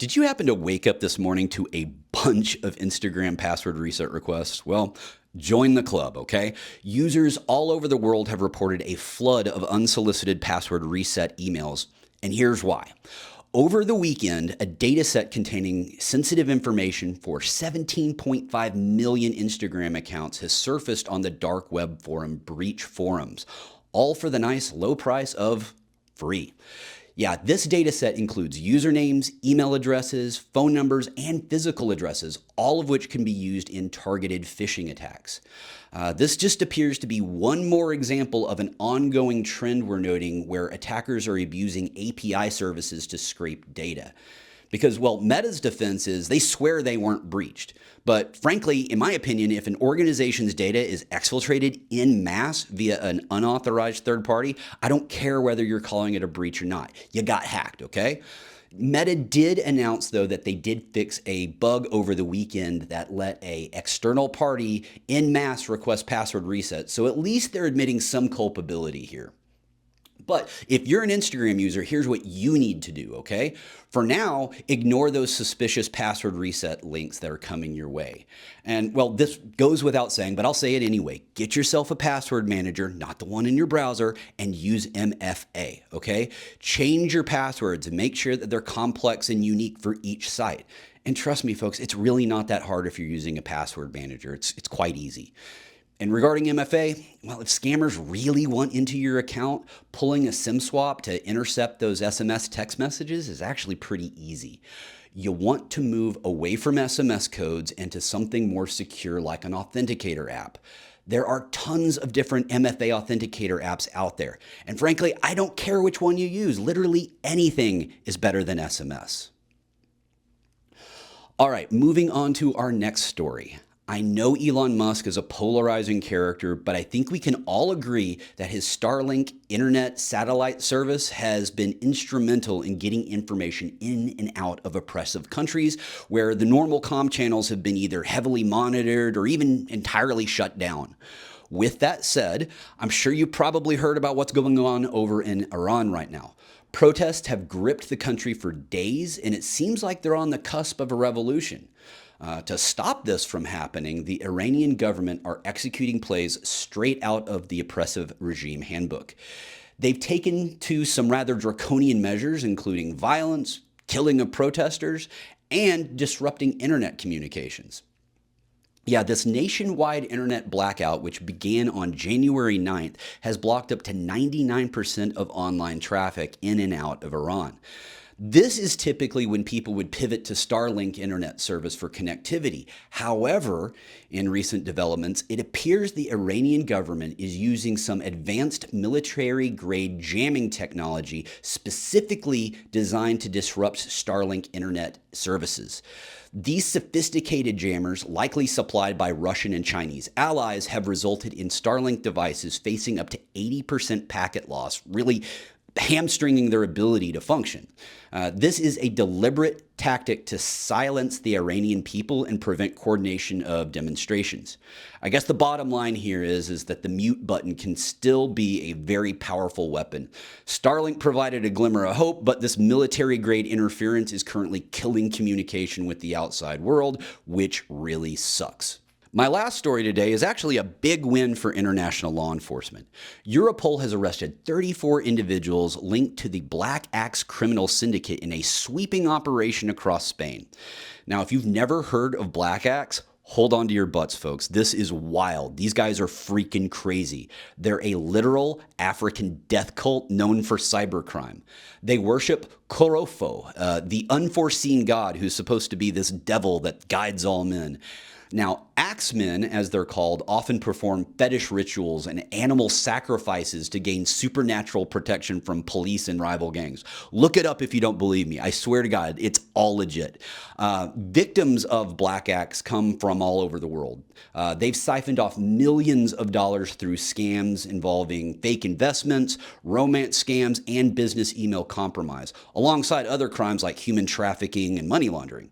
Did you happen to wake up this morning to a bunch of Instagram password reset requests? Well, join the club, okay? Users all over the world have reported a flood of unsolicited password reset emails, and here's why. Over the weekend, a data set containing sensitive information for 17.5 million Instagram accounts has surfaced on the dark web forum Breach Forums, all for the nice low price of free. Yeah, this data set includes usernames, email addresses, phone numbers, and physical addresses, all of which can be used in targeted phishing attacks. This just appears to be one more example of an ongoing trend we're noting where attackers are abusing API services to scrape data. Because, well, Meta's defense is they swear they weren't breached. But frankly, in my opinion, if an organization's data is exfiltrated en masse via an unauthorized third party, I don't care whether you're calling it a breach or not. You got hacked, okay? Meta did announce, though, that they did fix a bug over the weekend that let an external party en masse request password reset. So at least they're admitting some culpability here. But if you're an Instagram user, here's what you need to do, okay? For now, ignore those suspicious password reset links that are coming your way. And, well, this goes without saying, but I'll say it anyway. Get yourself a password manager, not the one in your browser, and use MFA, okay? Change your passwords and make sure that they're complex and unique for each site. And trust me, folks, it's really not that hard if you're using a password manager. It's quite easy. And regarding MFA, well, if scammers really want into your account, pulling a SIM swap to intercept those SMS text messages is actually pretty easy. You want to move away from SMS codes into something more secure like an authenticator app. There are tons of different MFA authenticator apps out there. And frankly, I don't care which one you use. Literally anything is better than SMS. All right, moving on to our next story. I know Elon Musk is a polarizing character, but I think we can all agree that his Starlink internet satellite service has been instrumental in getting information in and out of oppressive countries where the normal comm channels have been either heavily monitored or even entirely shut down. With that said, I'm sure you probably heard about what's going on over in Iran right now. Protests have gripped the country for days, and it seems like they're on the cusp of a revolution. To stop this from happening, the Iranian government are executing plays straight out of the oppressive regime handbook. They've taken to some rather draconian measures, including violence, killing of protesters, and disrupting internet communications. Yeah, this nationwide internet blackout, which began on January 9th, has blocked up to 99% of online traffic in and out of Iran. This is typically when people would pivot to Starlink internet service for connectivity. However, in recent developments, it appears the Iranian government is using some advanced military-grade jamming technology specifically designed to disrupt Starlink internet services. These sophisticated jammers, likely supplied by Russian and Chinese allies, have resulted in Starlink devices facing up to 80% packet loss, really hamstringing their ability to function. This is a deliberate tactic to silence the Iranian people and prevent coordination of demonstrations. I guess the bottom line here is that the mute button can still be a very powerful weapon. Starlink provided a glimmer of hope, but this military-grade interference is currently killing communication with the outside world, which really sucks. My last story today is actually a big win for international law enforcement. Europol has arrested 34 individuals linked to the Black Axe criminal syndicate in a sweeping operation across Spain. Now, if you've never heard of Black Axe, hold on to your butts, folks. This is wild. These guys are freaking crazy. They're a literal African death cult known for cybercrime. They worship Korofo, the unforeseen god who's supposed to be this devil that guides all men. Now, axemen, as they're called, often perform fetish rituals and animal sacrifices to gain supernatural protection from police and rival gangs. Look it up if you don't believe me. I swear to God, it's all legit. Victims of Black Axe come from all over the world. They've siphoned off millions of dollars through scams involving fake investments, romance scams, and business email compromise, alongside other crimes like human trafficking and money laundering.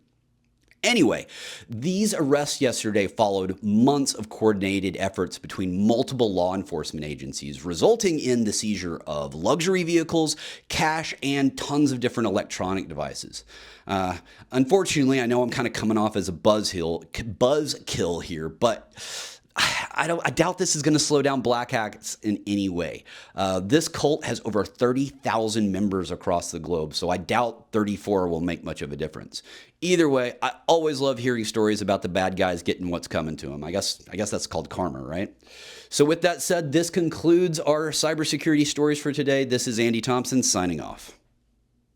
Anyway, these arrests yesterday followed months of coordinated efforts between multiple law enforcement agencies, resulting in the seizure of luxury vehicles, cash, and tons of different electronic devices. Unfortunately, I know I'm kind of coming off as a buzzkill here, but I doubt this is going to slow down black hats in any way. This cult has over 30,000 members across the globe, so I doubt 34 will make much of a difference. Either way, I always love hearing stories about the bad guys getting what's coming to them. I guess that's called karma, right? So with that said, this concludes our cybersecurity stories for today. This is Andy Thompson signing off.